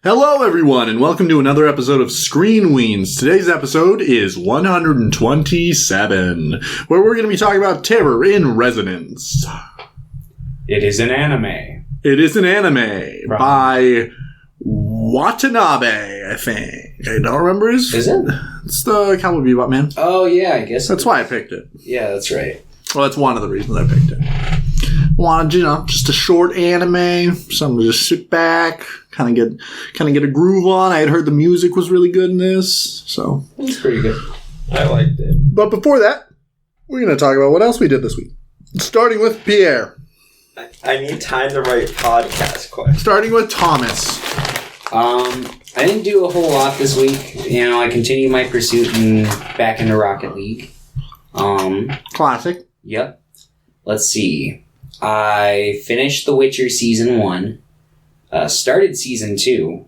Hello, everyone, and welcome to another episode of Screen Weens. Today's episode is 127, where we're going to be talking about Terror in Resonance. It is an anime. It is an anime by Watanabe, I think. I don't remember his... Is it? It's the Cowboy Bebop man. Oh, yeah, I guess. That's why I picked it. Yeah, that's right. Well, that's one of the reasons I picked it. Wanted, just a short anime, something to just sit back, kind of get a groove on. I had heard the music was really good in this, so It's pretty good. I liked it. But before that, we're going to talk about what else we did this week. Starting with Pierre. I need time to write podcast questions. Starting with Thomas. I didn't do a whole lot this week. I continued my pursuit back into Rocket League. Classic. Yep. Let's see. I finished The Witcher Season 1. Started Season 2.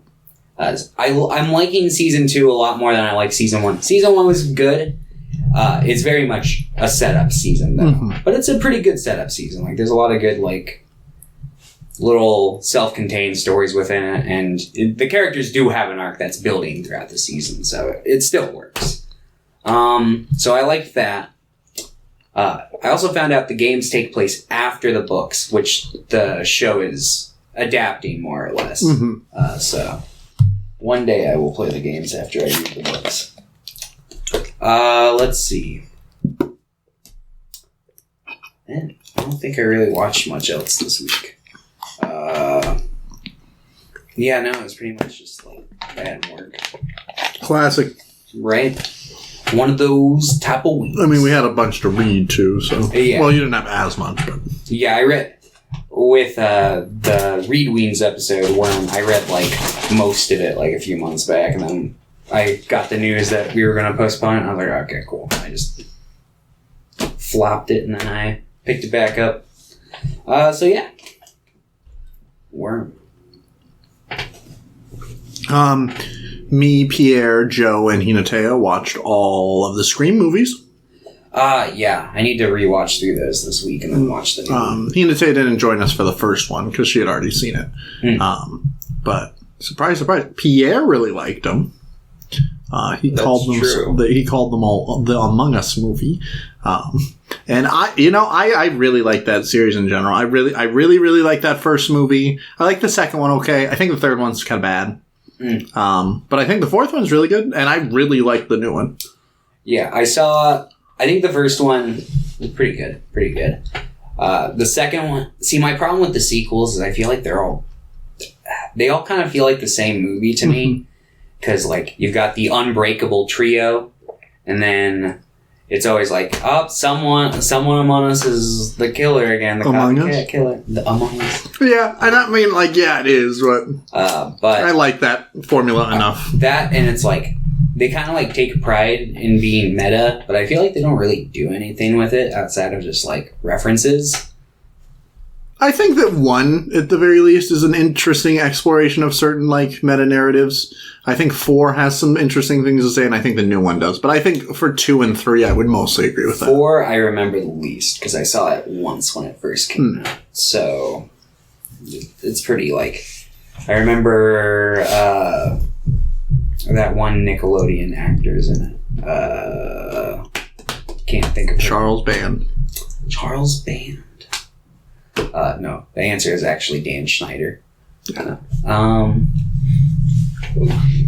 I'm liking Season 2 a lot more than I like Season 1. Season 1 was good. It's very much a setup season, though. Mm-hmm. But it's a pretty good setup season. There's a lot of good, little self-contained stories within it, and the characters do have an arc that's building throughout the season, so it still works. So I liked that. I also found out the games take place after the books, which the show is adapting more or less. Mm-hmm. So one day I will play the games after I read the books. Let's see. Man, I don't think I really watched much else this week. Yeah, no, it was pretty much just bad work. Classic. Right? One of those type of weeks. I mean, we had a bunch to read, too, so... Yeah. Well, you didn't have as much, but... Yeah, I read... With the Read Weens episode, when I read, most of it, a few months back, and then I got the news that we were going to postpone it, and I was like, okay, cool. I just flopped it, and then I picked it back up. So, yeah. Worm. Me, Pierre, Joe, and Hinata watched all of the Scream movies. Yeah. I need to rewatch through those this week and then watch the new one. Hinata didn't join us for the first one because she had already seen it. But surprise, surprise, Pierre really liked them. He called them all the Among Us movie. And I really like that series in general. I really like that first movie. I like the second one okay. I think the third one's kind of bad. But I think the fourth one's really good, and I really like the new one. Yeah, I think the first one was pretty good. The second one, my problem with the sequels is I feel like they all kind of feel like the same movie to me. Because, you've got the Unbreakable trio, and then it's always someone among us is the killer again. The Among Us? Killer. The Among Us. Yeah, and I mean, it is, but I like that formula enough. That, and it's they kind of take pride in being meta, but I feel like they don't really do anything with it outside of just references. I think that 1, at the very least, is an interesting exploration of certain meta narratives. I think 4 has some interesting things to say, and I think the new one does. But I think for 2 and 3, I would mostly agree with that. 4, I remember the least because I saw it once when it first came out. So it's pretty I remember that one Nickelodeon actor's in it. Can't think of it. Charles Band. Charles Band. No, the answer is actually Dan Schneider.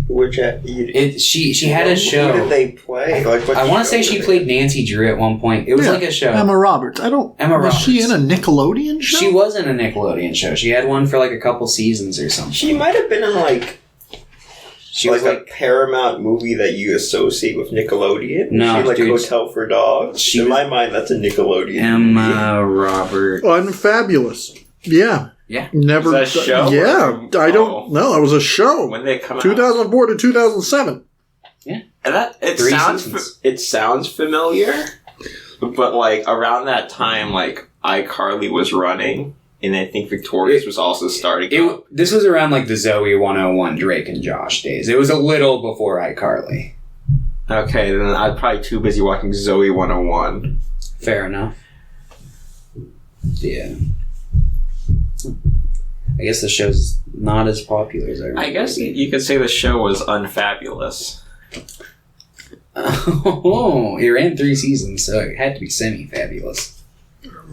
Which she had a show. Who did they play? I want to say she played Nancy Drew at one point. It was a show. Emma Roberts. Was she in a Nickelodeon show? She was in a Nickelodeon show. She had one for a couple seasons or something. She might have been in she was a Paramount movie that you associate with Nickelodeon. No, she Hotel for Dogs. In my mind, that's a Nickelodeon Emma Roberts. Unfabulous. Yeah. Yeah. Never. Was that a show? Yeah. I don't know. It was a show. When they come out? 2004 to 2007. Yeah. And it sounds familiar, but around that time, iCarly was running. And I think Victorious was also starting. This was around the Zoe 101 Drake and Josh days. It was a little before iCarly. Okay, then I'm probably too busy watching Zoe 101. Fair enough. Yeah. I guess the show's not as popular as I remember. I guess you could say the show was unfabulous. Oh, it ran 3 seasons, so it had to be semi-fabulous.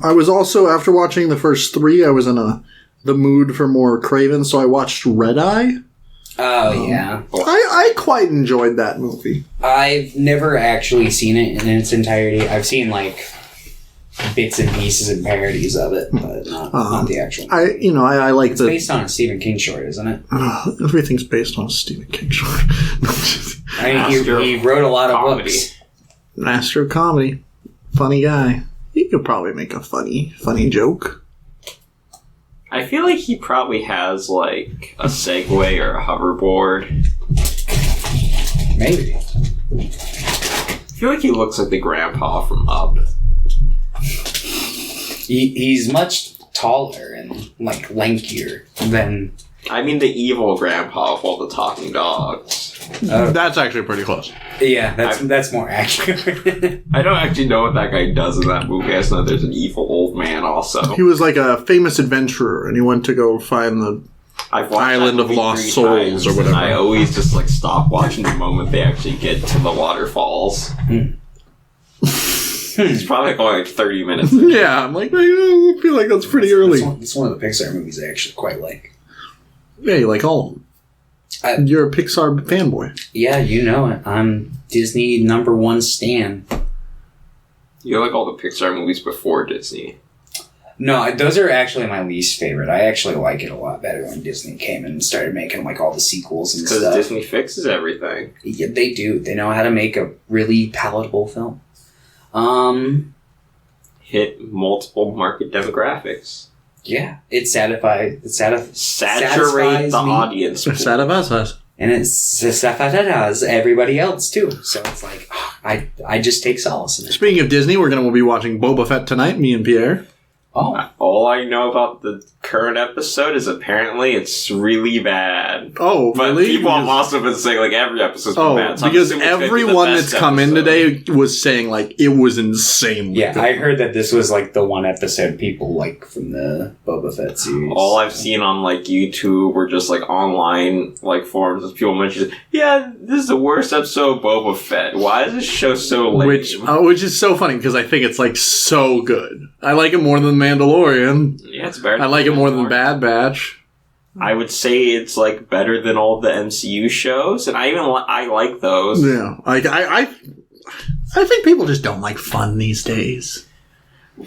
I was also, after watching the first 3, I was in the mood for more Craven, so I watched Red Eye. Oh, yeah. I quite enjoyed that movie. I've never actually seen it in its entirety. I've seen, like, bits and pieces and parodies of it, but not the actual movie. I like it's based on a Stephen King short, isn't it? Everything's based on a Stephen King short. I mean, he wrote a lot of books. Master of comedy. Funny guy. He could probably make a funny joke. I feel like he probably has, like, a Segway or a hoverboard. Maybe. I feel like he looks like the grandpa from Up. He's much taller and, like, lankier than... I mean the evil grandpa of all the talking dogs. That's actually pretty close. Yeah, that's more accurate. I don't actually know what that guy does in that movie. I just know there's an evil old man also. He was like a famous adventurer, and he went to go find the Island of Lost Souls or whatever. I always just like stop watching the moment they actually get to the waterfalls. It's probably going like 30 minutes. Yeah, I'm like, I feel like that's pretty early. It's one of the Pixar movies I actually quite like. Yeah, you like all of them. You're a Pixar fanboy. Yeah, you know it. I'm Disney #1 stan. You like all the Pixar movies before Disney? No, those are actually my least favorite. I actually like it a lot better when Disney came and started making like all the sequels and stuff. Because Disney fixes everything. Yeah, they do. They know how to make a really palatable film. Hit multiple market demographics. Yeah, it satisfies Saturate the me. audience. Satisfies. And it satisfies everybody else too. So it's like, I just take solace in it. Speaking of Disney, we'll be watching Boba Fett tonight, me and Pierre. Oh. All I know about the current episode is apparently it's really bad. Oh, but really? People have also been saying like every episode's been bad. So because everyone that's come in today was saying like it was insane. Yeah, good. I heard that this was like the one episode people like from the Boba Fett series. All I've seen on like YouTube or just like online like forums is people mention, yeah, this is the worst episode of Boba Fett. Why is this show so lame? Which is so funny because I think it's like so good. I like it more than Mandalorian. Yeah, it's better. I like it more than Bad Batch. I would say it's like better than all the MCU shows, and I like those. Yeah, like I think people just don't like fun these days.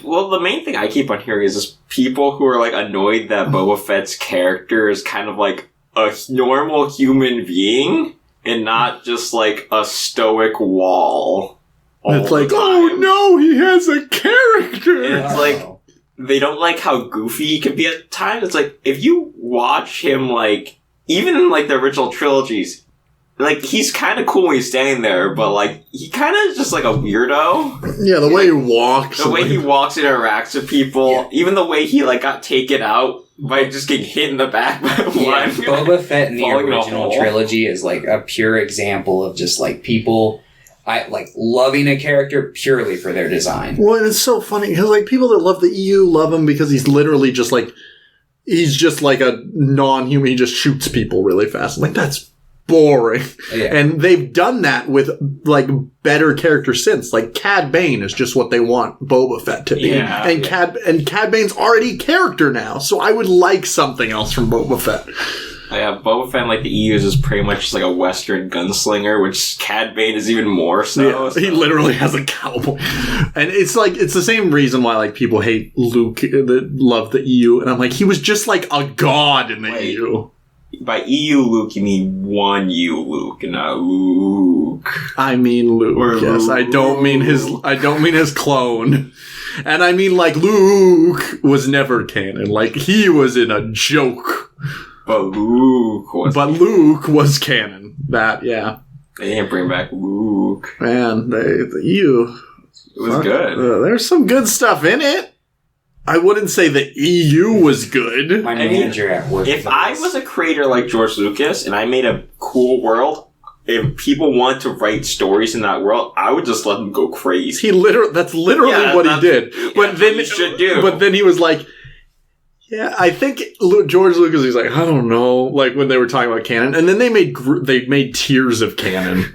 Well, the main thing I keep on hearing is just people who are like annoyed that Boba Fett's character is kind of like a normal human being and not just like a stoic wall. It's like, oh no, he has a character. And it's like, they don't like how goofy he can be at times. It's like, if you watch him, like, even in, like, the original trilogies, like, he's kind of cool when he's standing there, but, like, he kind of is just, like, a weirdo. Yeah, the way he walks. The way he walks and interacts with people. Even the way he, like, got taken out by just getting hit in the back by one. Boba Fett in the original trilogy is, like, a pure example of just, like, people... loving a character purely for their design. Well, and it's so funny because like people that love the EU love him because he's literally just like a non-human. He just shoots people really fast. I'm like, that's boring. Yeah. And they've done that with like better characters since. Like Cad Bane is just what they want Boba Fett to be. Yeah, and Cad Bane's already character now, so I would like something else from Boba Fett. Yeah, Boba Fett, like, the EU is just pretty much just like a Western gunslinger, which Cad Bane is even more so. Yeah, he literally has a cowboy. And it's like, it's the same reason why, like, people hate Luke that love the EU. And I'm like, he was just like a god in the EU. By EU Luke, you mean one U Luke, not Luke. I mean Luke, yes. I don't mean his clone. And I mean, like, Luke was never canon. Like, he was in a joke. But Luke was canon. That, yeah. They didn't bring back Luke. Man, the EU. It was good. There's some good stuff in it. I wouldn't say the EU was good. My manager at work. If I was a creator like George Lucas and I made a cool world, if people want to write stories in that world, I would just let them go crazy. That's literally what he did. But then he should do. But then he was like, Yeah, I think George Lucas is like, I don't know, like when they were talking about canon, and then they made tiers of canon.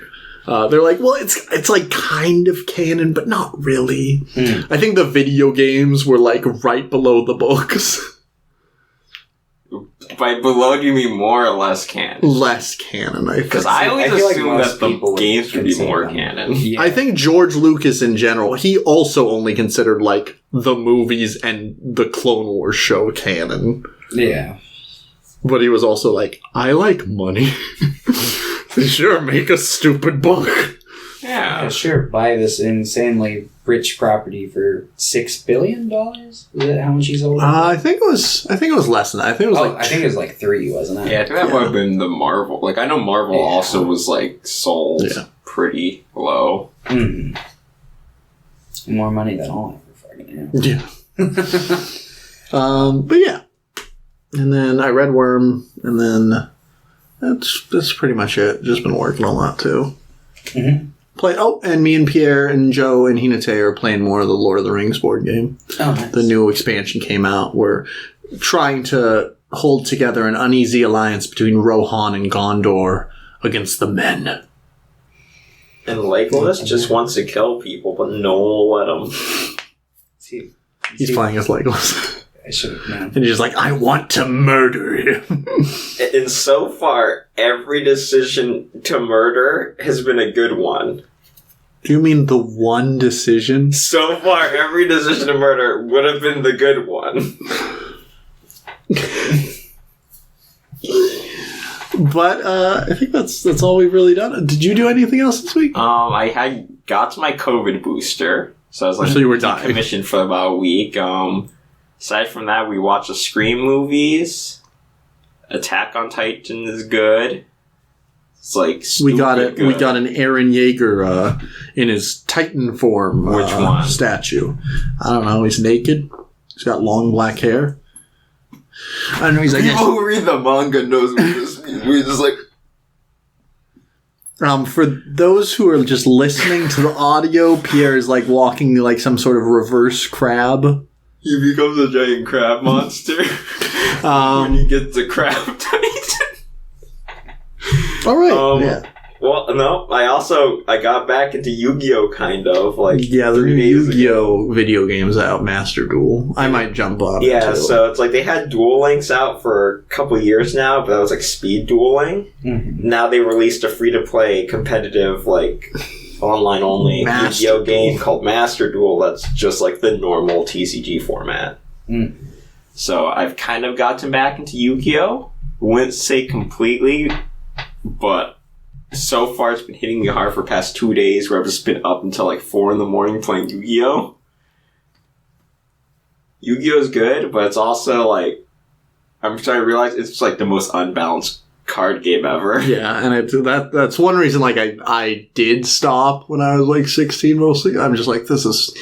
They're like, well, it's like kind of canon, but not really. I think the video games were like right below the books. By below, do you mean more or less canon? Less canon, I think. Because I always assume that the games would be more canon. Yeah. I think George Lucas in general, he also only considered like the movies and the Clone Wars show canon. Yeah. But he was also like, I like money. Sure, make a stupid book. Yeah, sure. Buy this insanely rich property for $6 billion. Is that how much he sold? I think it was less than that. I think it was like 3, wasn't it? Yeah, I think that might have been the Marvel. Like, I know Marvel also was like sold pretty low. Mm. More money than I'll ever fucking have. Yeah. But yeah. And then I read Worm, and then that's pretty much it. Just been working on that too. Mm-hmm. And me and Pierre and Joe and Hinate are playing more of the Lord of the Rings board game. Oh, nice. The new expansion came out. We're trying to hold together an uneasy alliance between Rohan and Gondor against the men. And Legolas just wants to kill people, but no one will let him. He's playing as Legolas. I should have known. And he's just like, I want to murder him. And so far, every decision to murder has been a good one. Do you mean the one decision? So far, every decision to murder would have been the good one. But I think that's all we've really done. Did you do anything else this week? I got my COVID booster, so I was like, so you were dying. Commissioned for about a week. Aside from that, we watched the Scream movies. Attack on Titan is good. It's like we got it. Good. We got an Eren Yeager in his Titan form. Which one? Statue. I don't know. He's naked. He's got long black hair. I don't know. He's like people who read the manga knows what this means. We're just like. For those who are just listening to the audio, Pierre is like walking like some sort of reverse crab. He becomes a giant crab monster when he gets the crab titan. All right. Yeah. Well, no. I got back into Yu-Gi-Oh! Kind of like the new Yu-Gi-Oh! Video game's out, Master Duel. I might jump on. Yeah, so it's like they had Duel Links out for a couple years now, but that was like speed dueling. Mm-hmm. Now they released a free-to-play competitive like. Online only Yu-Gi-Oh! Game called Master Duel that's just like the normal TCG format. Mm. So I've kind of gotten back into Yu-Gi-Oh! Wouldn't say completely, but so far it's been hitting me hard for the past 2 days where I've just been up until like 4 a.m. playing Yu-Gi-Oh! Yu-Gi-Oh! Is good, but it's also like I'm starting to realize it's just like the most unbalanced card game ever. Yeah, and that's one reason like I did stop when I was like 16 mostly. I'm just like, this is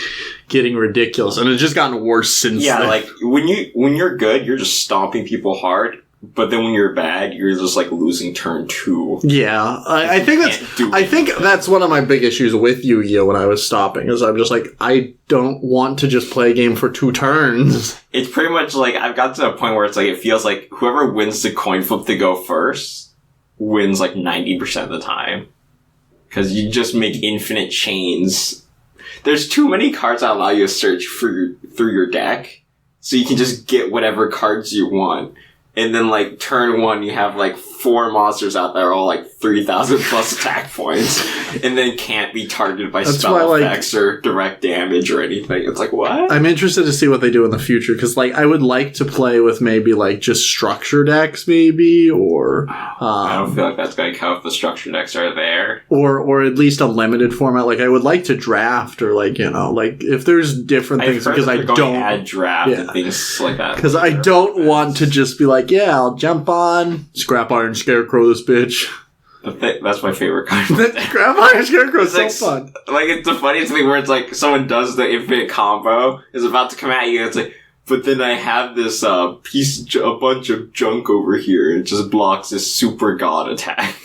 getting ridiculous, and it's just gotten worse since then. Like when you're good, you're just stomping people hard, but then when you're bad, you're just like losing turn 2. Yeah, I think that's one of my big issues with Yu-Gi-Oh! When I was stopping is I'm just like, I don't want to just play a game for 2 turns. It's pretty much like I've got to a point where it's like it feels like whoever wins the coin flip to go first wins like 90% of the time because you just make infinite chains. There's too many cards that allow you to search through your deck, so you can just get whatever cards you want. And then, like, turn 1, you have, like, 4 monsters out there, all, like, 3,000 plus attack points. And then can't be targeted by spell effects or direct damage or anything. It's like, what? I'm interested to see what they do in the future. Because, like, I would like to play with maybe, like, just structure decks, maybe. Or, I don't feel like that's going to count if the structure decks are there. Or at least a limited format. Like, I would like to draft or, like, you know, like, if there's different things. Because I don't add draft and things like that. Because I don't want to just be like, yeah, I'll jump on, Scrap Iron Scarecrow this bitch. That's my favorite card. Scrap Iron Scarecrow is so fun. Like, it's the funniest thing where it's like, someone does the infinite combo, is about to come at you, and it's like, but then I have this a bunch of junk over here, and it just blocks this super god attack.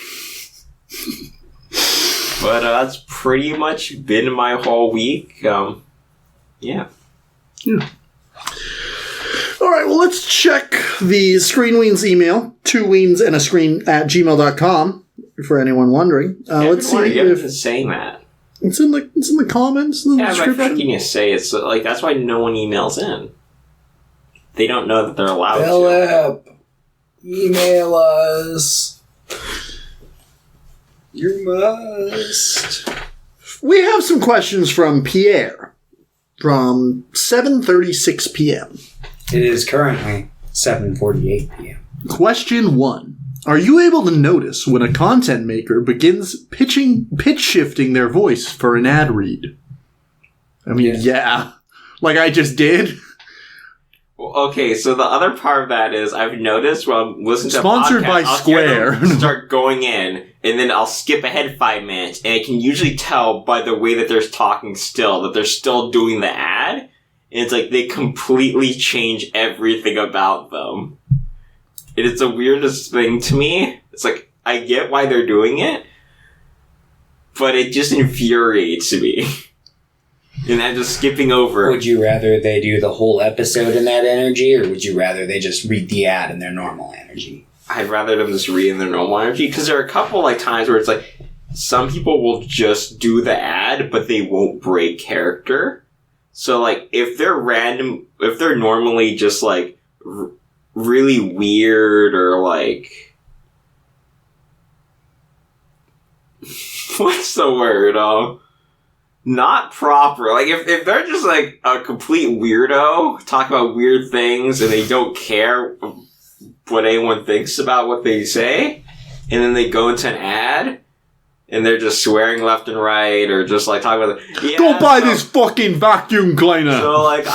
But that's pretty much been my whole week. Yeah. All All right, well, let's check the Screenweens email, 2weensandascreen@gmail.com, for anyone wondering. Let's see if it's saying that. It's in the comments. In the description. But can you say it's like that's why no one emails in. They don't know that they're allowed Philip, to. Email us. You must. We have some questions from Pierre from 7:36 p.m. It is currently 7:48 p.m. Question 1. Are you able to notice when a content maker begins pitch shifting their voice for an ad read? I mean, yeah. Like I just did. Okay, so the other part of that is I've noticed when I'm listening to Sponsored by Square. I'll start going in, and then I'll skip ahead 5 minutes, and I can usually tell by the way that they're talking still that they're still doing the ad. And it's like they completely change everything about them. It is the weirdest thing to me. It's like, I get why they're doing it, but it just infuriates me. And I'm just skipping over. Would you rather they do the whole episode in that energy, or would you rather they just read the ad in their normal energy? I'd rather them just read in their normal energy, because there are a couple like times where it's like, some people will just do the ad, but they won't break character. So like, if they're normally just like, really weird or like what's the word? Not proper. Like if they're just like a complete weirdo talking about weird things and they don't care what anyone thinks about what they say, and then they go into an ad and they're just swearing left and right or just like talking about go buy this fucking vacuum cleaner. So like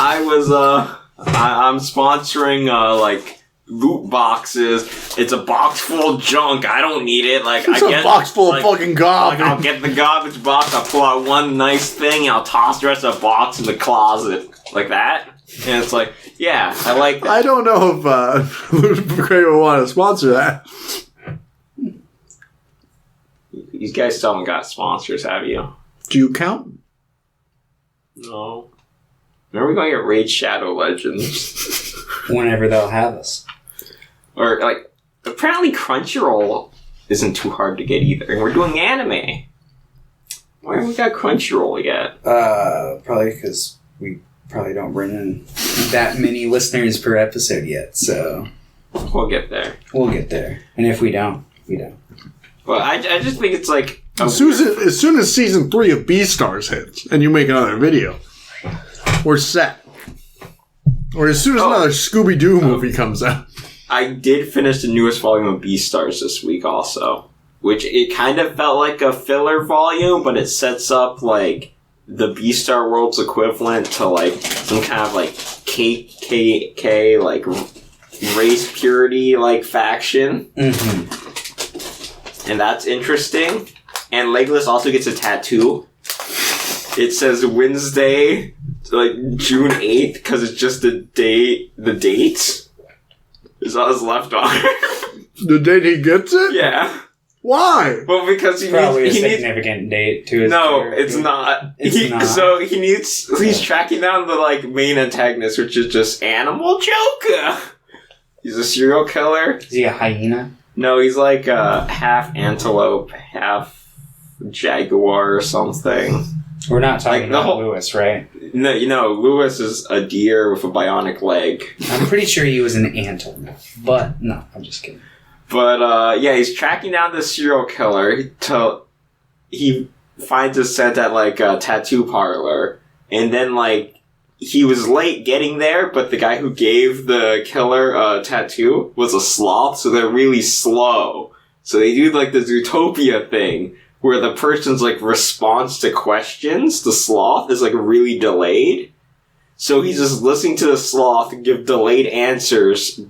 I'm sponsoring, like, loot boxes. It's a box full of junk. I don't need it. Like, it's a box full of fucking garbage. Like, I'll get the garbage box, I'll pull out one nice thing, and I'll toss the rest of the box in the closet. Like that. And it's like, yeah, I like that. I don't know if, Craig would want to sponsor that. You guys still haven't got sponsors, have you? Do you count? No. When are we going to get Raid Shadow Legends? Whenever they'll have us. Or, like, apparently Crunchyroll isn't too hard to get either. And we're doing anime. Why haven't we got Crunchyroll yet? Probably because we probably don't bring in that many listeners per episode yet, so... We'll get there. We'll get there. And if we don't, we don't. Well, I just think it's like... As soon as season 3 of Beastars hits, and you make another video... We're set. Or as soon as another Scooby-Doo movie comes out. I did finish the newest volume of Beastars this week also. Which it kind of felt like a filler volume, but it sets up like the Beastar world's equivalent to like some kind of like KKK like race purity like faction. Mm-hmm. And that's interesting. And Legolas also gets a tattoo. It says Wednesday, like June 8th, because it's just the date is on his left arm. The date he gets it? Yeah. Why? Well, because he probably needs... a significant date to his character. It's not. It's not. So he's tracking down the, like, main antagonist, which is just Animal Joker. He's a serial killer. Is he a hyena? No, he's like half antelope, half jaguar or something. We're not talking about Lewis, right? No, Lewis is a deer with a bionic leg. I'm pretty sure he was an antelope, but no, I'm just kidding. But, yeah, he's tracking down this serial killer till he finds a set at, like, a tattoo parlor. And then, like, he was late getting there, but the guy who gave the killer a tattoo was a sloth, so they're really slow. So they do, like, the Zootopia thing, where the person's, like, response to questions, the sloth, is, like, really delayed. So he's just listening to the sloth give delayed answers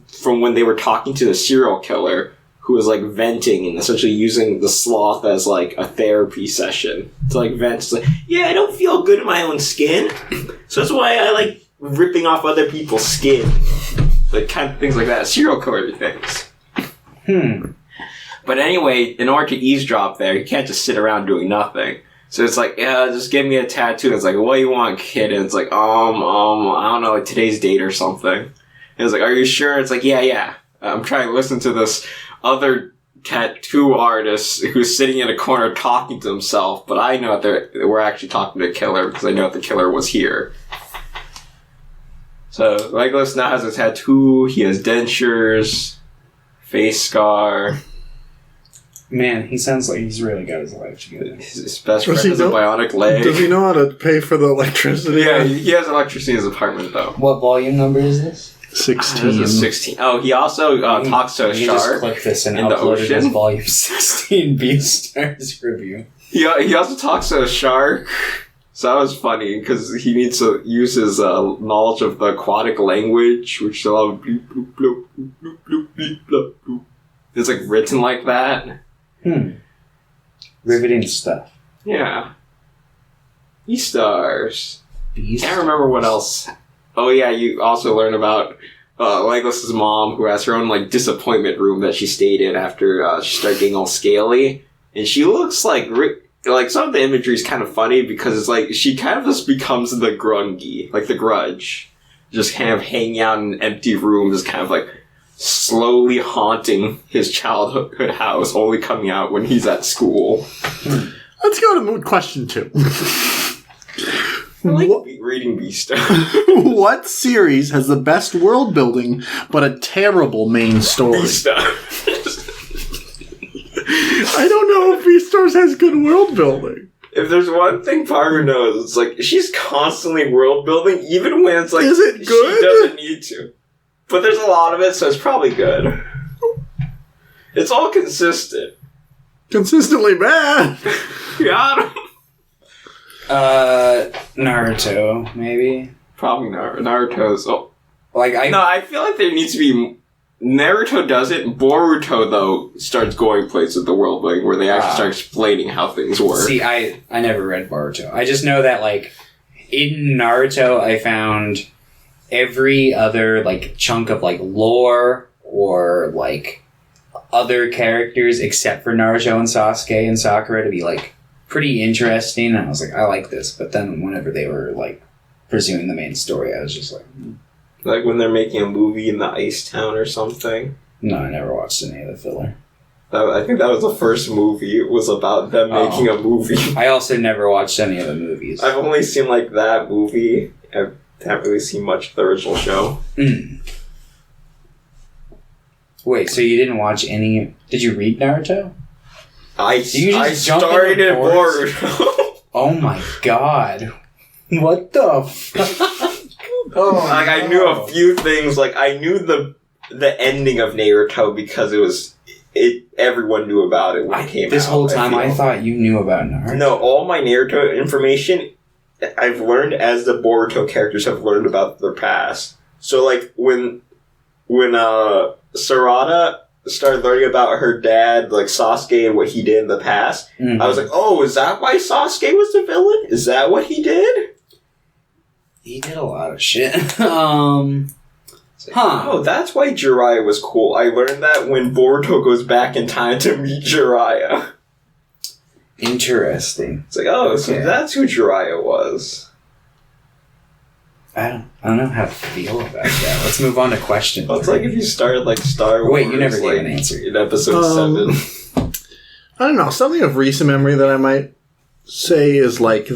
from when they were talking to the serial killer, who was, like, venting and essentially using the sloth as, like, a therapy session. To, like, vent. It's like, yeah, I don't feel good in my own skin, so that's why I like ripping off other people's skin. Like, kind of things like that. Serial killer things. But anyway, in order to eavesdrop there, you can't just sit around doing nothing. So it's like, yeah, just give me a tattoo. It's like, what do you want, kid? And it's like, I don't know, like today's date or something. He was like, "Are you sure?" It's like, yeah. I'm trying to listen to this other tattoo artist who's sitting in a corner talking to himself, but I know that we're actually talking to the killer because I know that the killer was here. So Legolas now has a tattoo. He has dentures, face scar. Man, he sounds like he's really got his life together. His best friend has a bionic leg. Does he know how to pay for the electricity? Yeah, he has electricity in his apartment, though. What volume number is this? 16. 16. Oh, he also talks to a you shark. Just click this and in the upload it as ocean. volume 16 Beastars review. He also talks to a shark. So that was funny, because he needs to use his knowledge of the aquatic language, which is a lot of bloop, bloop, bloop, bloop, bloop, bloop, bloop, bloop. It's like written like that. Riveting stuff. Yeah. Beastars. Beast. Can't remember what else. Oh yeah, you also learn about Legolas's mom, who has her own like disappointment room that she stayed in after she started getting all scaly, and she looks like some of the imagery is kind of funny because it's like she kind of just becomes the Grungy, like the Grudge, just kind of hanging out in an empty room, just kind of like slowly haunting his childhood house, only coming out when he's at school. Let's go to question 2. I like reading Beastars. What series has the best world building but a terrible main story? Beastars. I don't know if Beastars has good world building. If there's one thing Parker knows, it's like she's constantly world building, even when it's like Is it good? She doesn't need to. But there's a lot of it, so it's probably good. It's all consistent. Consistently bad. Got him. Naruto, maybe. Probably Naruto's. Oh, No, I feel like there needs to be. Naruto does it. Boruto though starts going places with the world building where they actually start explaining how things work. See, I never read Boruto. I just know that like in Naruto, I found every other like chunk of like lore or like other characters except for Naruto and Sasuke and Sakura to be like pretty interesting, and I was like, I like this. But then whenever they were like pursuing the main story, I was just like, Like when they're making a movie in the Ice Town or something. no, I never watched any of the filler. I think that was the first movie. It was about them making a movie. I also never watched any of the movies. I've only seen like that movie. I haven't really seen much of the original show. Wait, so you didn't watch any? Did you read Naruto? I started at Boruto. Oh my god. What the fuck? Oh, like, I knew a few things. Like, I knew the ending of Naruto because everyone knew about it when it came out. This whole time I thought you knew about Naruto. No, all my Naruto information I've learned as the Boruto characters have learned about their past. So, like, when Sarada started learning about her dad, like Sasuke, and what he did in the past, I was like, oh, is that why Sasuke was the villain? Is that what he did? He did a lot of shit. Oh, that's why Jiraiya was cool. I learned that when Boruto goes back in time to meet Jiraiya. Interesting. It's like, oh, so that's who Jiraiya was. I don't know how to feel about that. Let's move on to question. Well, it's like if you started like Star Wars. Wait, you never gave an answer. In episode 7. I don't know. Something of recent memory that I might say is like,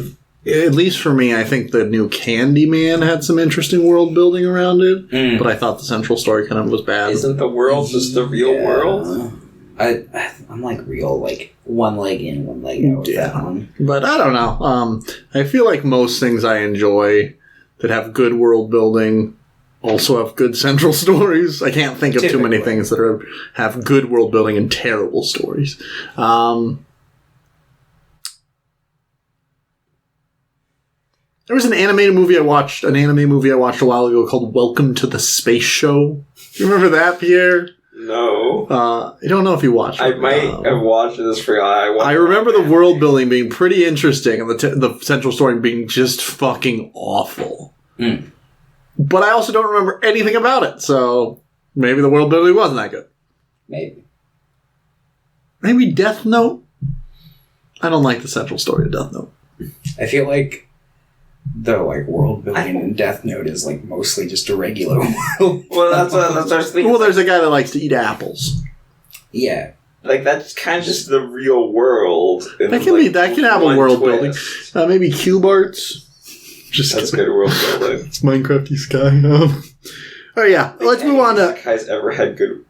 at least for me, I think the new Candyman had some interesting world building around it, but I thought the central story kind of was bad. Isn't the world just the real world? I'm like real, like one leg in, one leg out with that one. But I don't know. I feel like most things I enjoy that have good world building also have good central stories. I can't think of too many things that have good world building and terrible stories. There was an animated movie I watched a while ago called Welcome to the Space Show. You remember that, Pierre? No. I don't know if you watched it. I might have watched this for I remember the world building being pretty interesting and the central story being just fucking awful. But I also don't remember anything about it, so maybe the world building wasn't that good. Maybe Death Note? I don't like the central story of Death Note. I feel like the like world building in Death Note is like mostly just a regular world. Well, that's what I was thinking. Well, there's a guy that likes to eat apples. Yeah. Like, that's kind of just the real world. That can have a world building. Maybe cube arts. That's good world building. It's Minecraft-y sky. Oh yeah, let's move on to... Guy's ever had good...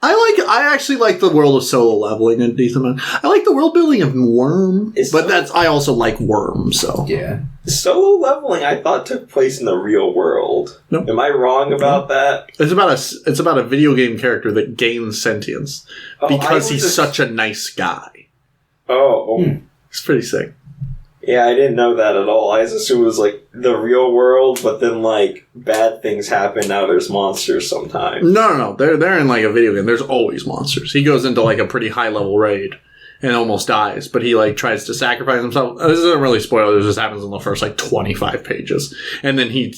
I actually like the world of Solo Leveling a decent amount. I like the world building of Worm, I also like Worm, so... Yeah. Solo Leveling, I thought, took place in the real world. Nope. Am I wrong about that? It's about a video game character that gains sentience because he's such a nice guy. It's pretty sick. Yeah, I didn't know that at all. I just assumed it was, like, the real world, but then, like, bad things happen. Now there's monsters sometimes. No. They're in, like, a video game. There's always monsters. He goes into, like, a pretty high-level raid and almost dies, but he, like, tries to sacrifice himself. This isn't really spoiler. This just happens in the first, like, 25 pages. And then he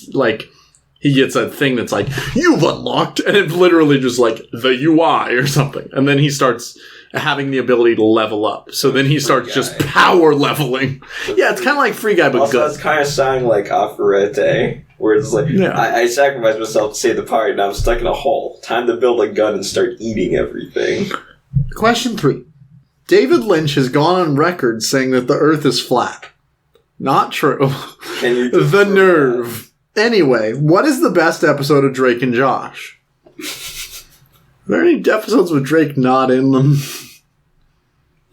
gets a thing that's like, you've unlocked, and it's literally just, like, the UI or something. And then he starts... having the ability to level up. So then he starts just power leveling. Yeah, it's kind of like Free Guy, but also, good. That's kind of sounding like Afarete, where it's like, I sacrificed myself to save the party, and I'm stuck in a hole. Time to build a gun and start eating everything. Question 3. David Lynch has gone on record saying that the Earth is flat. Not true. The nerve. That? Anyway, what is the best episode of Drake and Josh? Are there any episodes with Drake not in them?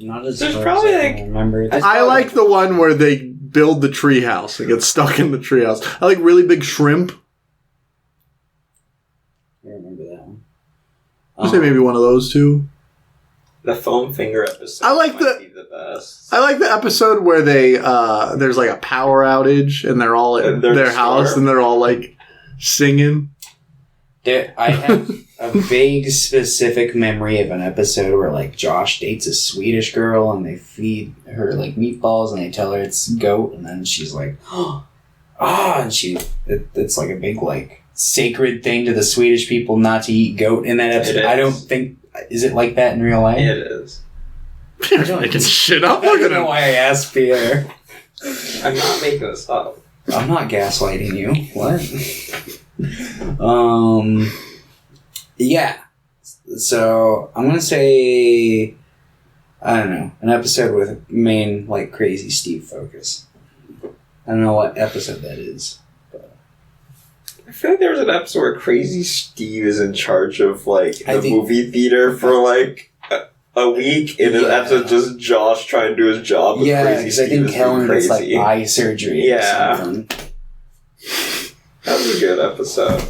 Not as There's probably like... I like the one where they build the treehouse and get stuck in the treehouse. I like Really Big Shrimp. I remember that one. I'd say maybe one of those two. The foam finger episode. I like the best. I like the episode where they there's like a power outage and they're all at their house and they're all like singing. I have a vague, specific memory of an episode where, like, Josh dates a Swedish girl and they feed her, like, meatballs and they tell her it's goat and then she's like, and it's like a big, like, sacred thing to the Swedish people not to eat goat in that episode. I don't think, is it like that in real life? It is. You're making shit up. I don't know why I asked Pierre. I'm not making this up. I'm not gaslighting you. What? Yeah. So I'm gonna say, I don't know, an episode with main like crazy Steve focus. I don't know what episode that is. But I feel like there was an episode where Crazy Steve is in charge of like the movie theater for like a week, and an episode just Josh trying to do his job. With Crazy Steve. I think Helen gets like eye surgery. Yeah. Or something. That was a good episode.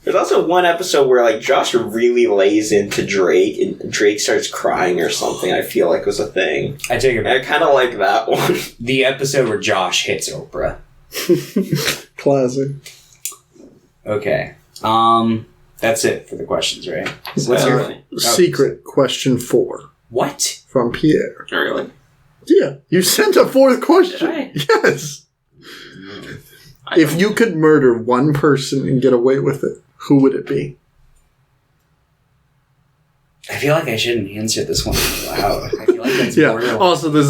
There's also one episode where like Josh really lays into Drake and Drake starts crying or something. I feel like was a thing. I take it back. I kind of like that one. The episode where Josh hits Oprah. Classic. Okay. That's it for the questions, right? What's your secret question 4? What? From Pierre. Really? Yeah. You sent a 4th question. Did I? Yes. If you could murder one person and get away with it, who would it be? I feel like I shouldn't answer this one out loud. I feel like that's yeah. Also, this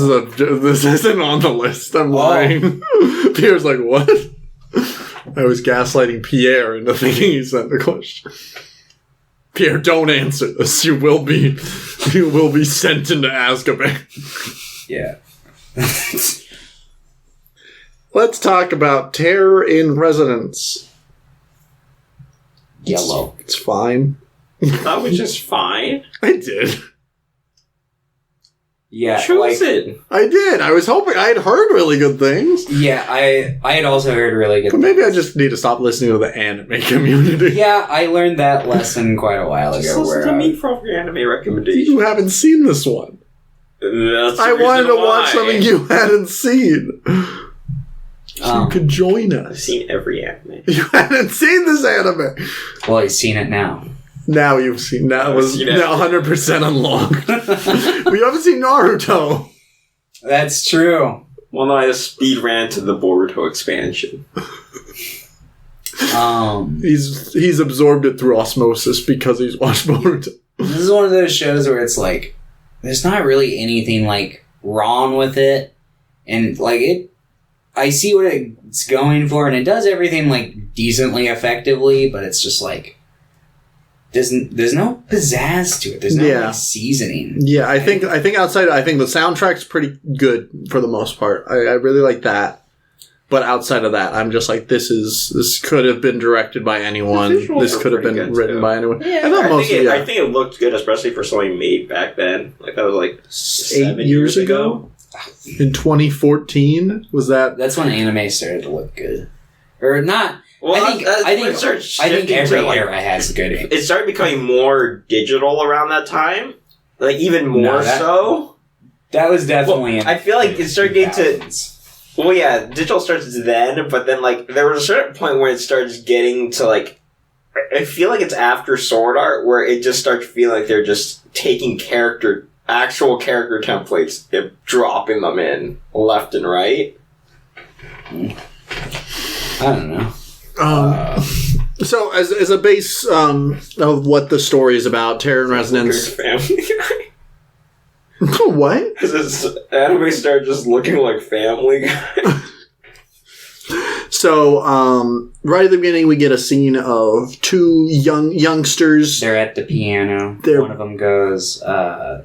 isn't on the list. I'm lying. Pierre's like, what? I was gaslighting Pierre into thinking he sent the question. Pierre, don't answer this. You will be sent into Azkaban. Yeah. Let's talk about Terror in Residence. Yellow. It's fine. That was just fine. I did. Yeah, choose it. I did. I was hoping. I had heard really good things. Yeah, I had also heard really good things. But maybe I just need to stop listening to the anime community. Yeah, I learned that lesson quite a while ago. Just listen to me for your anime recommendations. You haven't seen this one. I wanted to watch something you hadn't seen. So you could join us. I've seen every anime. You hadn't seen this anime. Well, you've seen it now. Now you've seen. That was now 100% unlocked. We haven't seen Naruto. That's true. Well, no, I just speed ran to the Boruto expansion. He's absorbed it through osmosis because he's watched Boruto. This is one of those shows where it's like, there's not really anything like wrong with it, and like it. I see what it's going for, and it does everything like decently effectively, but it's just like there's no pizzazz to it. There's no like, seasoning. Yeah, I think outside, I think the soundtrack's pretty good for the most part. I really like that. But outside of that, I'm just like, this could have been directed by anyone. This could have been written by anyone. Yeah, I think it looked good, especially for something made back then. Like that was like 8 years ago. In 2014, was that? That's when anime started to look good, or not? Well, I think every era has good. It started becoming more digital around that time, like even more so. That was definitely. I feel like it started getting to. Well, yeah, digital starts then, but then, like, there was a certain point where it starts getting to, like, I feel like it's after Sword Art, where it just starts feeling like they're just taking actual character templates and dropping them in left and right. I don't know. So, as a base of what the story is about, Terror in Resonance... Family Guy. What? Because anime started just looking like Family Guy. So, right at the beginning, we get a scene of two youngsters. They're at the piano. One of them goes,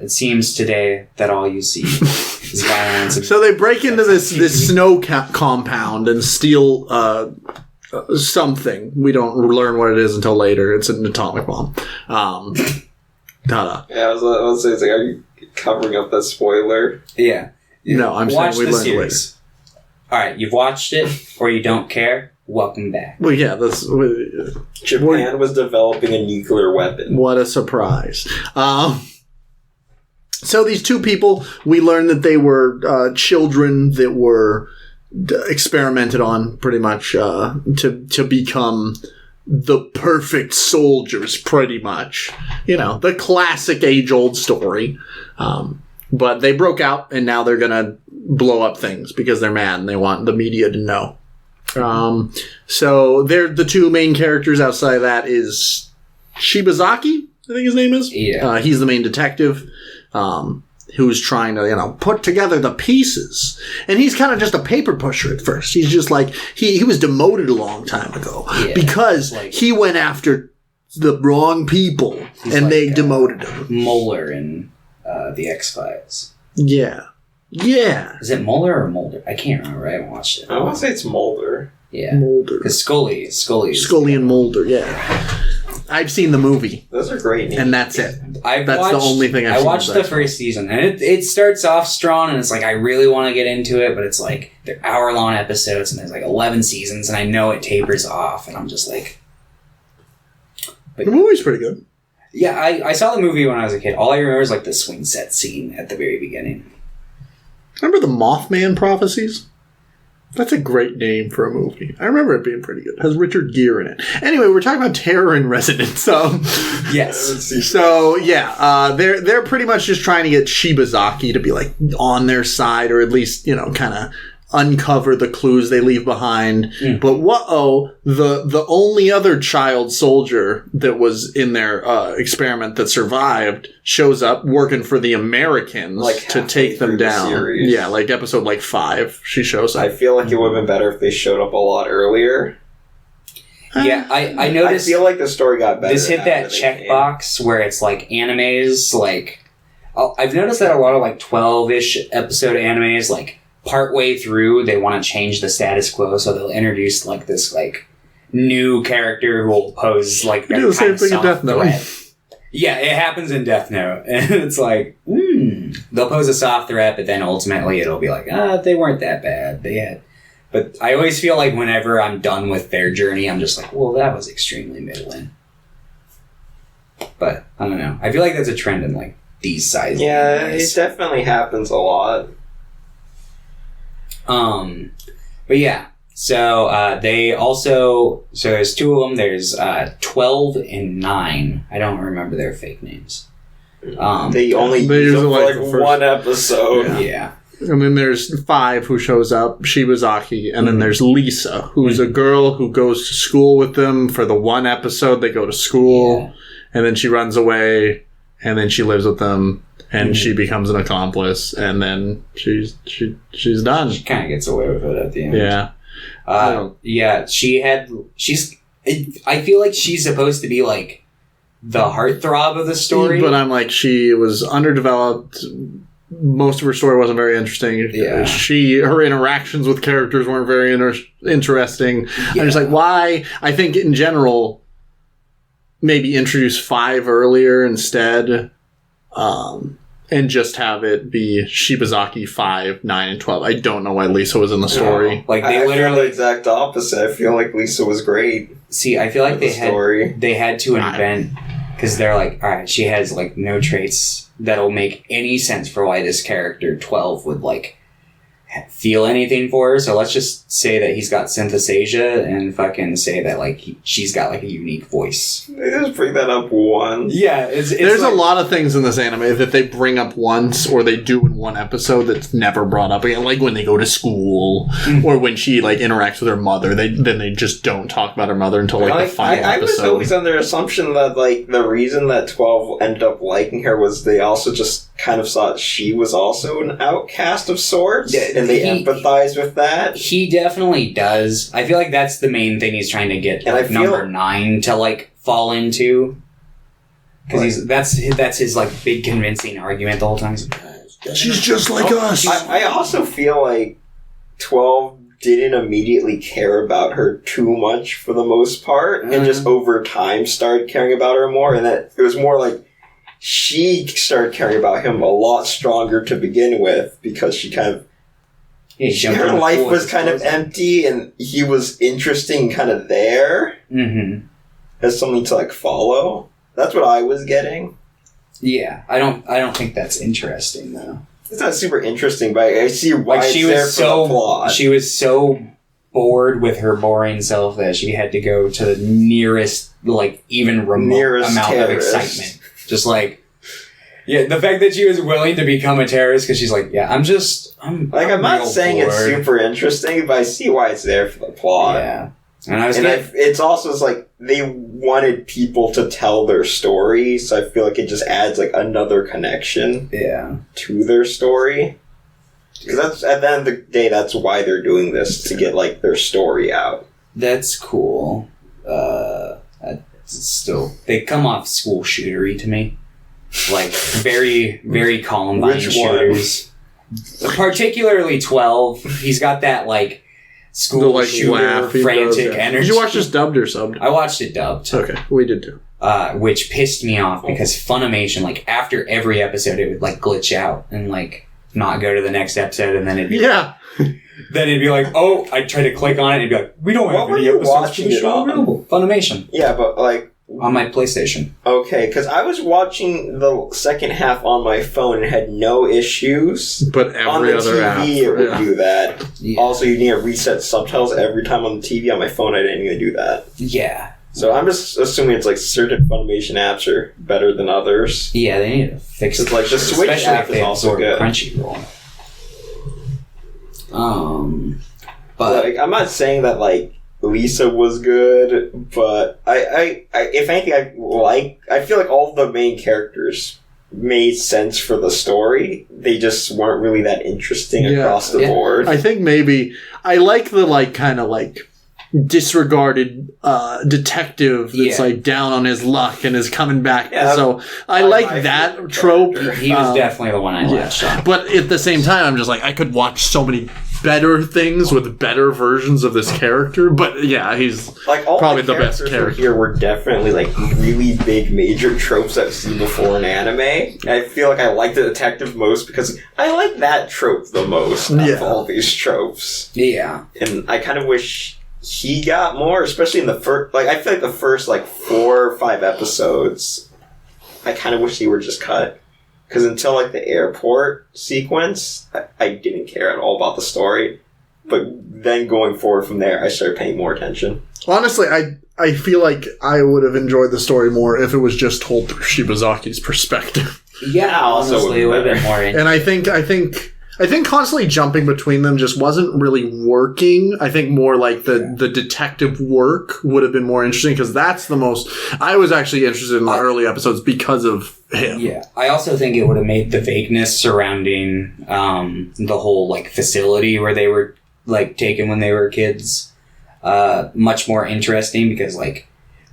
"It seems today that all you see is violence." So they break into this snow compound and steal something. We don't learn what it is until later. It's an atomic bomb. Yeah, I was saying, are you covering up that spoiler? Yeah. No, I'm saying we learned it later. Alright, you've watched it, or you don't care, welcome back. Well, yeah, that's... Japan was developing a nuclear weapon. What a surprise. So these two people, we learned that they were children that were experimented on, pretty much, to become... the perfect soldiers, pretty much. You know, the classic age-old story. But they broke out, and now they're gonna blow up things because they're mad and they want the media to know. So they're the two main characters. Outside of that is Shibazaki, I think his name is. Yeah. He's the main detective. Who's trying to, put together the pieces. And he's kind of just a paper pusher at first. He's just like, he was demoted a long time ago because he went after the wrong people and they demoted him. Mueller in the X-Files. Yeah. Yeah. Is it Mueller or Mulder? I can't remember. I haven't watched it. I want to say it's Mulder. Yeah. Mulder. Because Scully and Mulder, yeah. I've seen the movie. Those are great names. And that's it. That's the only thing I've seen. I watched the first season, and it starts off strong, and it's like, I really want to get into it, but it's like, they're hour-long episodes, and there's like 11 seasons, and I know it tapers off, and I'm just like... But, the movie's pretty good. Yeah, I saw the movie when I was a kid. All I remember is like the swing set scene at the very beginning. Remember the Mothman prophecies? That's a great name for a movie. I remember it being pretty good. It has Richard Gere in it. Anyway, we're talking about Terror in Resonance. Yes. So, yeah, they're pretty much just trying to get Shibazaki to be, like, on their side, or at least, kind of uncover the clues they leave behind. Mm. But the only other child soldier that was in their experiment that survived shows up working for the Americans to take them down. Yeah, like episode 5, she shows up. I feel like it would have been better if they showed up a lot earlier. Yeah, I noticed. I feel like the story got better. This hit that checkbox where it's like animes, like I've noticed that a lot of 12-ish episode animes, partway through, they want to change the status quo, so they'll introduce this new character who will pose they do the same thing in Death Note. Yeah, it happens in Death Note, and it's they'll pose a soft threat, but then ultimately it'll be they weren't that bad. But I always feel like whenever I'm done with their journey, I'm just like, well, that was extremely middling. But I don't know. I feel like that's a trend in these sizes. Yeah, it definitely happens a lot. But yeah, so they also, so there's two of them. There's 12 and 9. I don't remember their fake names. They only use them for one episode. Yeah. And then there's 5 who shows up, Shibazaki, and then there's Lisa, who's a girl who goes to school with them for the one episode they go to school, and then she runs away, and then she lives with them. and she becomes an accomplice, and then she's done. She kind of gets away with it at the end. Yeah. She's. I feel like she's supposed to be like the heartthrob of the story, but I'm like, she was underdeveloped. Most of her story wasn't very interesting. Yeah. Her interactions with characters weren't very interesting. Yeah. I'm just like, why? I think in general, maybe introduce 5 earlier instead, and just have it be Shibazaki 5, 9, and 12. I don't know why Lisa was in the story. No. Like I feel the exact opposite. I feel like Lisa was great. See, I feel like they had to invent, because they're like, all right, she has like no traits that'll make any sense for why this character 12 would like feel anything for her. So let's just say that he's got synesthesia and fucking say that like she's got like a unique voice. They just bring that up once. Yeah, it's there's like, a lot of things in this anime that they bring up once or they do in one episode that's never brought up again. Like when they go to school or when she like interacts with her mother, then they just don't talk about her mother until like the final episode. I was always under the assumption that like the reason that 12 ended up liking her was they also just kind of thought she was also an outcast of sorts. Yeah. And they empathize with that. He definitely does. I feel like that's the main thing he's trying to get like, number 9 to like fall into. Because that's his like big convincing argument the whole time. She's just like us. I also feel like 12 didn't immediately care about her too much for the most part, and just over time started caring about her more, and that it was more like she started caring about him a lot stronger to begin with, because she kind of her life was kind of empty, and he was interesting kind of there as something to like follow. That's what I was getting. Yeah, I don't think that's interesting though. It's not super interesting, but I see why like she was she was so bored with her boring self that she had to go to the nearest, like even remote amount of excitement. Just like, yeah, the fact that she was willing to become a terrorist because she's like, yeah, I'm not saying bored. It's super interesting, but I see why it's there for the plot. Yeah, it's also like they wanted people to tell their story, so I feel like it just adds like another connection. Yeah. To their story, because that's at the end of the day, that's why they're doing this, to get like their story out. That's cool. Still, they come off school shootery to me, like very, very Columbine shooters. Particularly 12. He's got that like school like shooter frantic energy. Did you watch this dubbed or subbed? I watched it dubbed. Okay, we did too. Which pissed me off because Funimation, like after every episode, it would like glitch out and like not go to the next episode, and then it'd be then it'd be like, oh, I'd try to click on it, and it'd be like, we don't have any episodes for the show available. Funimation. Yeah, but like on my PlayStation. Okay, because I was watching the second half on my phone and had no issues. But every on the other TV, app, it would do that. Yeah. Also, you need to reset subtitles every time on the TV. On my phone, I didn't need to do that. Yeah. So I'm just assuming it's like certain Funimation apps are better than others. Yeah, they need to fix it. Like the Switch app is also good. Crunchyroll. But like, I'm not saying that like Lisa was good, but I if anything, I feel like all the main characters made sense for the story. They just weren't really that interesting across the board. I think maybe I like the like kind of like disregarded detective that's like down on his luck and is coming back. Yeah, so I like that trope. He was definitely the one I watched. But at the same time, I'm just like, I could watch so many better things with better versions of this character. But yeah, he's like all probably the best character. Here were definitely like really big major tropes I've seen before in anime. I feel like I like the detective most because I like that trope the most of all these tropes. Yeah. And I kind of wish he got more, especially in the first, like, I feel like the first, like, 4 or 5 episodes, I kind of wish they were just cut. Because until, like, the airport sequence, I didn't care at all about the story. But then going forward from there, I started paying more attention. Honestly, I feel like I would have enjoyed the story more if it was just told through Shibazaki's perspective. Yeah, honestly, it would have been more interesting. And I think I think constantly jumping between them just wasn't really working. I think more like the detective work would have been more interesting because that's the most... I was actually interested in the early episodes because of him. Yeah. I also think it would have made the vagueness surrounding the whole like facility where they were like taken when they were kids much more interesting because like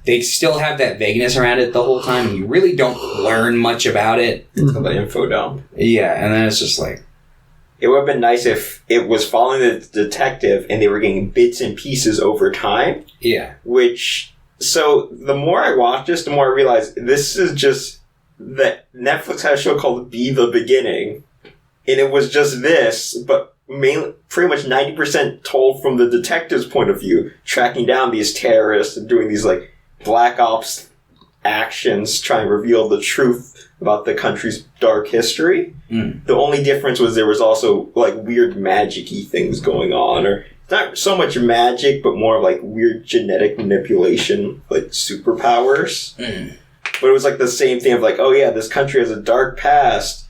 they still have that vagueness around it the whole time and you really don't learn much about it. Until the info dump. Yeah, and then it's just like... It would have been nice if it was following the detective and they were getting bits and pieces over time. Yeah. So the more I watched this, the more I realized this is just that Netflix had a show called Be the Beginning. And it was just this, but mainly, pretty much 90% told from the detective's point of view, tracking down these terrorists and doing these like black ops actions, trying to reveal the truth about the country's dark history. The only difference was there was also like weird magic-y things going on, or not so much magic, but more like weird genetic manipulation, like superpowers. But it was like the same thing of like, oh yeah, this country has a dark past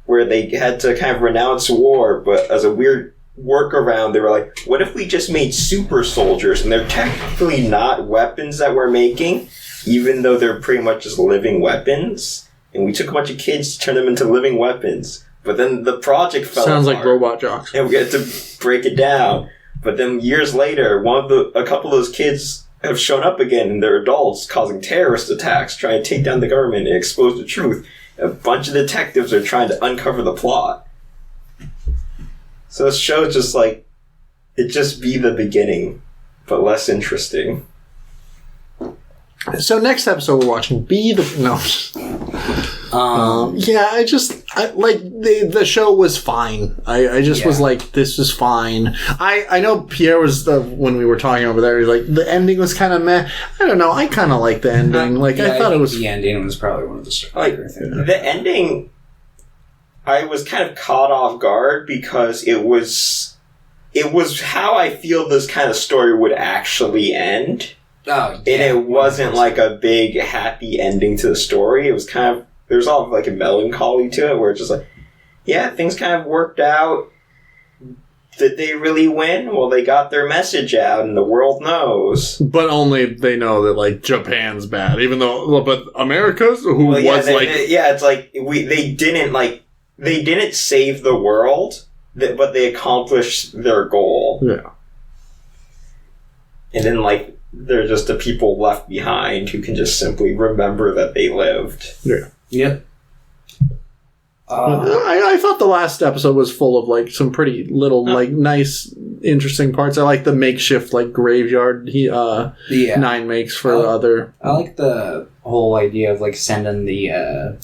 where they had to kind of renounce war, but as a weird workaround, they were like, what if we just made super soldiers? And they're technically not weapons that we're making, even though they're pretty much just living weapons. And we took a bunch of kids to turn them into living weapons. But then the project fell apart. Sounds like Robot Jocks. And we had to break it down. But then years later, a couple of those kids have shown up again, and they're adults causing terrorist attacks, trying to take down the government and expose the truth. A bunch of detectives are trying to uncover the plot. So this show is just like, it just Be the Beginning, but less interesting. So next episode we're watching Be the... No. The show was fine. I just was like, this is fine. I know Pierre was when we were talking over there, he's like, the ending was kind of meh. I don't know. I kind of like the ending. I thought it was... The ending was probably one of the stronger things. The ending, I was kind of caught off guard because it was how I feel this kind of story would actually end. Oh, yeah. And it wasn't like a big happy ending to the story. It was kind of, there's all like a melancholy to it where it's just like, yeah, things kind of worked out. Did they really win? Well, they got their message out and the world knows. But only they know that like Japan's bad, even though, but America's it's like they didn't save the world, but they accomplished their goal. Yeah. And then like, they're just the people left behind who can just simply remember that they lived. Yeah. Yep. I thought the last episode was full of like some pretty little like nice, interesting parts. I like the makeshift like graveyard Nine makes for other. I like the whole idea of like sending the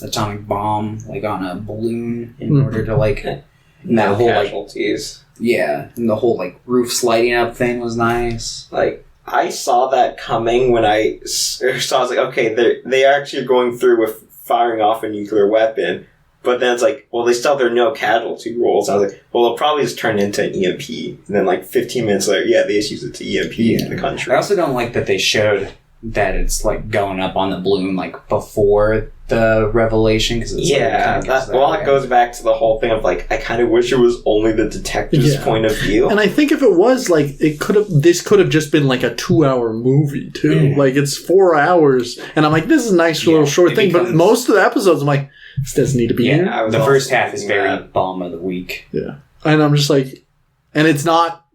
atomic bomb like on a balloon in order to like no whole casualties. And the whole like roof sliding up thing was nice. Like. I saw that coming when I saw, I was like, okay, they actually are going through with firing off a nuclear weapon. But then it's like, well, they still have their no casualty rules. I was like, well, they'll probably just turn it into an EMP. And then like 15 minutes later, they just use it to EMP in the country. I also don't like that they showed that it's like going up on the balloon like before the revelation. Cause it's it goes back to the whole thing of like, I kind of wish it was only the detective's point of view. And I think if it was like, this could have just been like a 2-hour movie too. Like it's 4 hours. And I'm like, this is a nice little short thing. But most of the episodes, I'm like, this doesn't need to be here. The first half is very bomb of the week. Yeah. And I'm just like, and it's not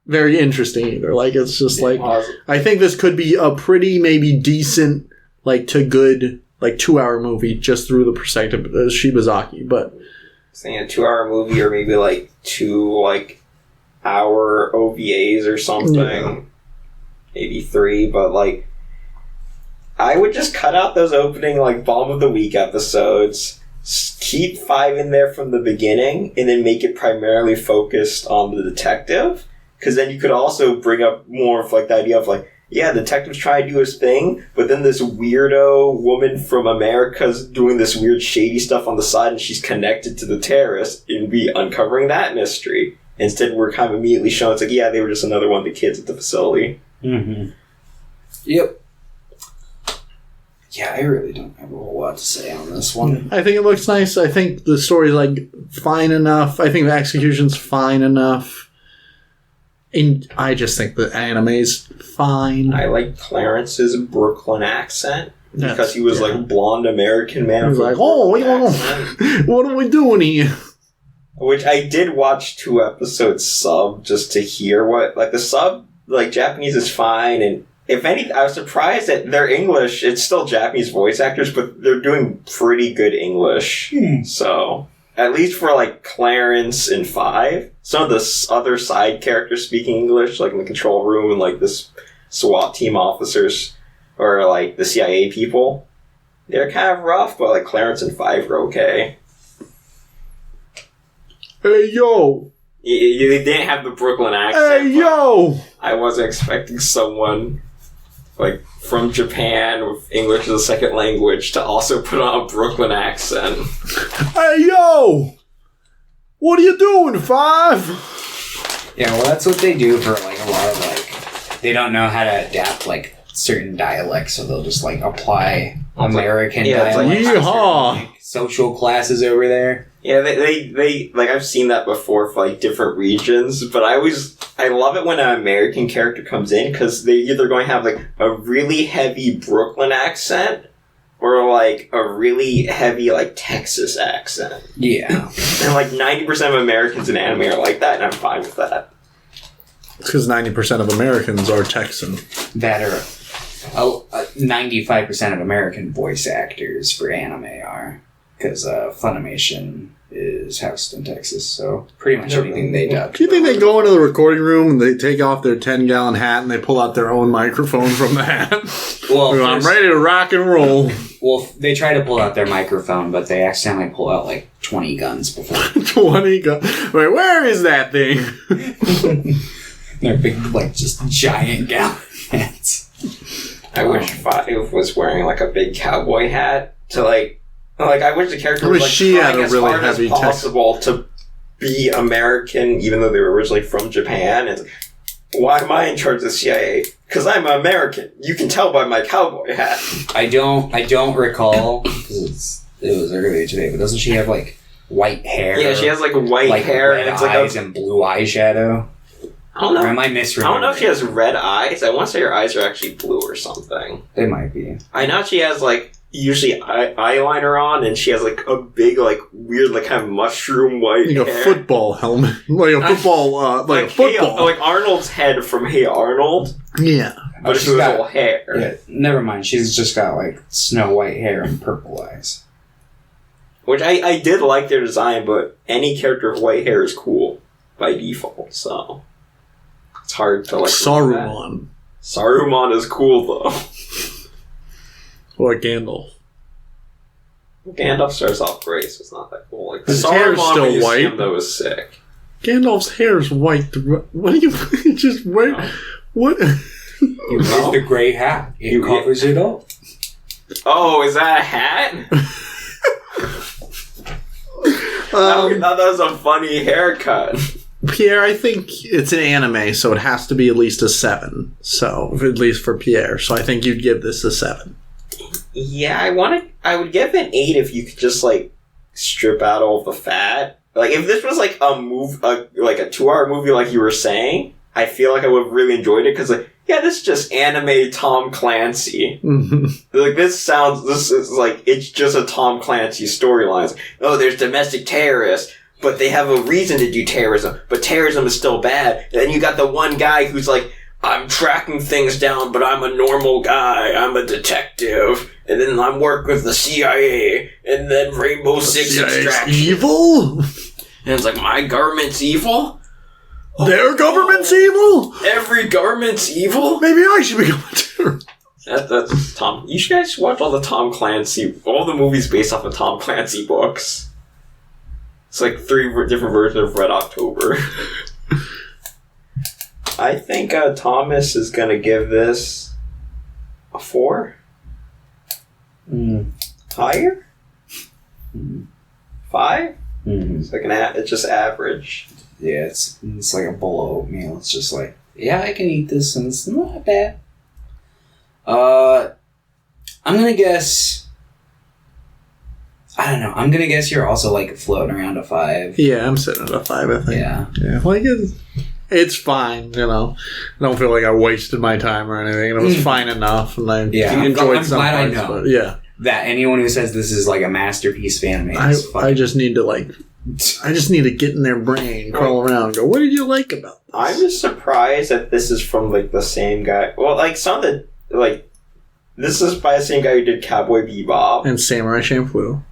very interesting either. Like, it's just like, I think this could be a pretty maybe decent, like to good, like 2-hour movie just through the perspective of Shibazaki. But saying a 2-hour movie or maybe like 2 like hour OVAs or something, maybe 3, but like I would just cut out those opening like bomb of the week episodes, keep 5 in there from the beginning, and then make it primarily focused on the detective. Because then you could also bring up more of like the idea of like, the detective's trying to do his thing, but then this weirdo woman from America's doing this weird shady stuff on the side and she's connected to the terrorists and be uncovering that mystery. Instead, we're kind of immediately shown it's like, they were just another one of the kids at the facility. Mm-hmm. Yep. Yeah, I really don't have a whole lot to say on this one. I think it looks nice. I think the story's like fine enough. I think the execution's fine enough. And I just think the anime's fine. I like Clarence's Brooklyn accent because he was like blonde American man. He was like, "Oh, what are we doing here?" Which I did watch 2 episodes sub just to hear what the sub Japanese is fine, and if anything, I was surprised that their English. It's still Japanese voice actors, but they're doing pretty good English. So. At least for, Clarence and 5, some of the other side characters speaking English, in the control room and, this SWAT team officers, or, the CIA people, they're kind of rough, but, Clarence and 5 are okay. Hey, yo! They didn't have the Brooklyn accent. Hey, yo! I wasn't expecting someone, from Japan with English as a second language to also put on a Brooklyn accent. Hey, yo! What are you doing, 5? Yeah, well, that's what they do for, a lot of, they don't know how to adapt, certain dialects, so they'll just, apply American dialects to certain, social classes over there. Yeah, they I've seen that before for, different regions, but I love it when an American character comes in, because they're either going to have, a really heavy Brooklyn accent, or, a really heavy, Texas accent. Yeah. And, 90% of Americans in anime are like that, and I'm fine with that. It's because 90% of Americans are Texan. That are 95% of American voice actors for anime are. Because Funimation is housed in Texas, so pretty much anything they dub. Do you think they go into the recording room and they take off their 10-gallon hat and they pull out their own microphone from the hat? Well, I'm ready to rock and roll. Well, they try to pull out their microphone, but they accidentally pull out 20 guns before. 20 guns? Wait, where is that thing? They're big, just giant gallon hats. I wish 5 was wearing a big cowboy hat to I wish the character was she trying had a as really hard as heavy possible to be American, even though they were originally from Japan. And why am I in charge of the CIA? Because I'm American. You can tell by my cowboy hat. I don't recall because it was earlier today. But doesn't she have white hair? Yeah, she has white hair red and it's eyes and blue eyeshadow. I don't know. Or am I misremembering? I don't know if she has red eyes. I want to say her eyes are actually blue or something. They might be. I know she has usually eyeliner on, and she has a big weird kind of mushroom white hair. A football helmet, a football a football, Arnold's head from Hey Arnold. Yeah, but it's all hair. Yeah, never mind. She's just got snow white hair and purple eyes. Which I did like their design, but any character with white hair is cool by default. So it's hard to Saruman. Saruman is cool though. Or Gandalf. Gandalf starts off great, so it's not that cool. His hair is still white. That was sick. Gandalf's hair is white. What do you just wear? No. What? You wear the gray hat. It covers it up. Oh, is that a hat? I thought that was a funny haircut. Pierre, I think it's an anime, so it has to be at least a 7. So, at least for Pierre. So I think you'd give this a 7. Yeah, I would give it an 8 if you could just strip out all the fat. If this was a 2-hour movie like you were saying, I feel I would have really enjoyed it because this is just anime Tom Clancy. Mm-hmm. This is it's just a Tom Clancy storyline. Oh, there's domestic terrorists, but they have a reason to do terrorism, but terrorism is still bad. And then you got the one guy who's I'm tracking things down, but I'm a normal guy. I'm a detective. And then I'm working with the CIA. And then Rainbow Six Extraction. Evil? And it's my government's evil? Their government's evil? Every government's evil? Maybe I should become a terrorist. That's Tom. You guys watch all the Tom Clancy, all the movies based off of Tom Clancy books. It's 3 different versions of Red October. I think Thomas is going to give this a 4. Higher? 5? It's it's just average. Yeah, it's like a bowl of oatmeal. It's just I can eat this and it's not bad. I'm gonna guess. I don't know. I'm gonna guess you're also like floating around a 5. Yeah, I'm sitting at a 5. I think. Yeah. Like it's fine. You know, I don't feel like I wasted my time or anything. It was fine enough, and I enjoyed some glad parts. I know. But yeah. That anyone who says this is like a masterpiece fan made. I just need to get in their brain, crawl around, and go, what did you like about this? I'm just surprised that this is from like the same guy. Well, like some of the like this is by the same guy who did Cowboy Bebop and Samurai Champloo.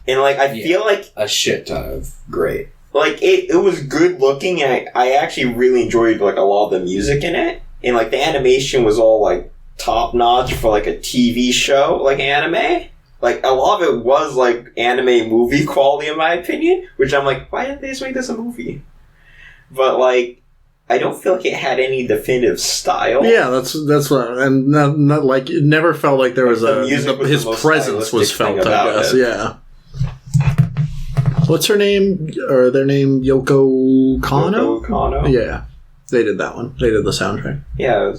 And like I feel like a shit ton of great. Like it was good looking, and I actually really enjoyed like a lot of the music in it, and like the animation was all like top notch for like a TV show, like anime. Like a lot of it was like anime movie quality in my opinion, which I'm like, why didn't they just make this a movie? But like, I don't feel like it had any definitive style. Yeah, that's what, and not like it never felt like there was his presence was felt. I guess, yeah. What's her name? Or their name Yoko Kanno? Yoko Kanno. Yeah, they did that one. They did the soundtrack. Yeah,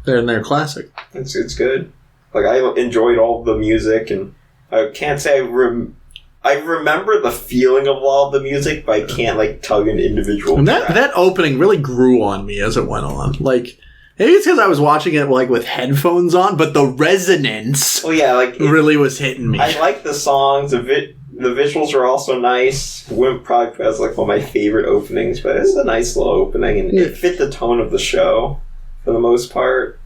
they're classic. It's good. Like I enjoyed all the music, and I can't say I remember the feeling of a lot of the music, but I can't like tell you an individual. And that opening really grew on me as it went on. Like maybe it's because I was watching it like with headphones on, but the resonance, really was hitting me. I like the songs. The visuals are also nice. Wouldn't probably put as like one of my favorite openings, but it's a nice little opening, and it fit the tone of the show for the most part.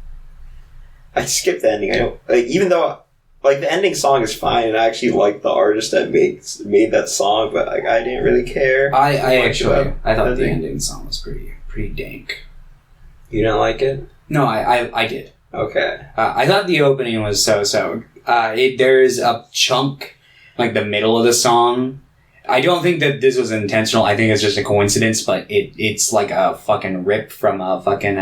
I skipped the ending. I don't like, even though like the ending song is fine, and I actually like the artist that made that song, but like I didn't really care. I thought the ending song was pretty dank. You don't like it? No, I did. Okay. I thought the opening was so. There's a chunk, like the middle of the song. I don't think that this was intentional. I think it's just a coincidence, but it's like a fucking rip from a fucking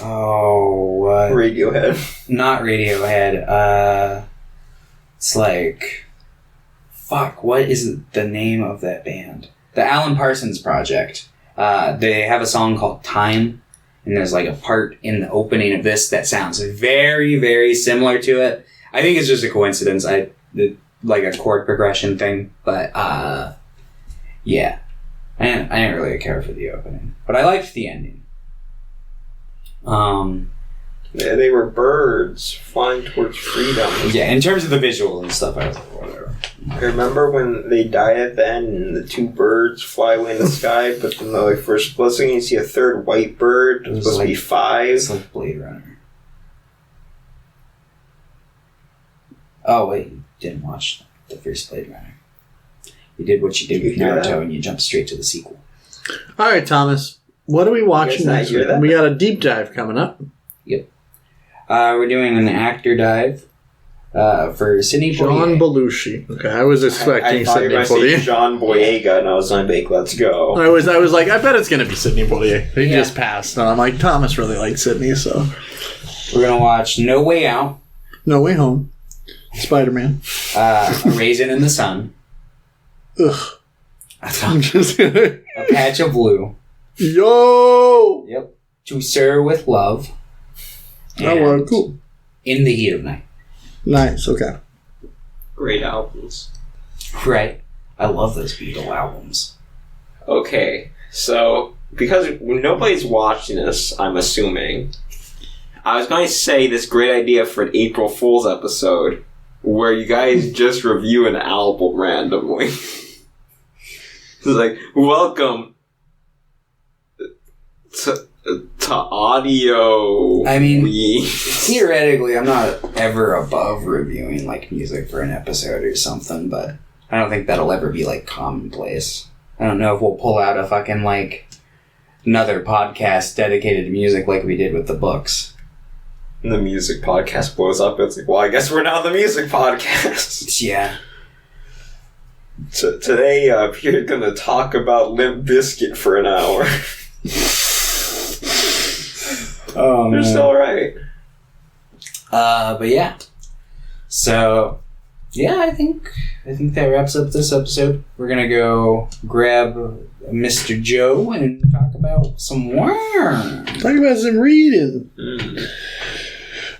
what? Radiohead. Not Radiohead. It's like, fuck, what is the name of that band? The Alan Parsons Project. They have a song called Time, and there's like a part in the opening of this that sounds very, very similar to it. I think it's just a coincidence. Like a chord progression thing, but yeah. I didn't really care for the opening, but I liked the ending. Yeah, they were birds flying towards freedom. Yeah, in terms of the visual and stuff, I was like, whatever. I remember when they die at the end and the 2 birds fly away in the sky, but then the first blessing you see a third white bird. It's supposed to be 5. It's like Blade Runner. Oh wait, you didn't watch the first Blade Runner. You did what you did with Naruto, and you jumped straight to the sequel. All right, Thomas. What are we watching next week? We got a deep dive coming up. Yep. We're doing an actor dive for Sidney Poitier. John Belushi. Okay, I was expecting Sidney Poitier. John Boyega, and I was like, let's go. I was like, I bet it's going to be Sidney Poitier. He just passed. And I'm like, Thomas really liked Sidney, so. We're going to watch No Way Out. No Way Home. Spider-Man. A Raisin in the Sun. Ugh. I'm just A Patch of Blue. Yo! Yep. To Sir with Love. Oh, well, cool. In the Heat of Night. Nice, okay. Great albums. Right. I love those Beatle albums. Okay, so, because nobody's watching this, I'm assuming, I was going to say this great idea for an April Fool's episode, where you guys just review an album randomly. It's like, welcome to audio. I mean, theoretically, I'm not ever above reviewing like music for an episode or something, but I don't think that'll ever be like commonplace. I don't know if we'll pull out a fucking like another podcast dedicated to music like we did with the books. And the music podcast blows up. It's like, well, I guess we're now the music podcast. Yeah. So today, we're going to talk about Limp Bizkit for an hour. Oh, they're still alright. But yeah. So, yeah, I think that wraps up this episode. We're gonna go grab Mr. Joe and talk about some worms. Talk about some reading.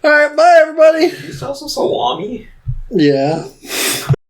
All right, bye, everybody. You saw some salami? Yeah.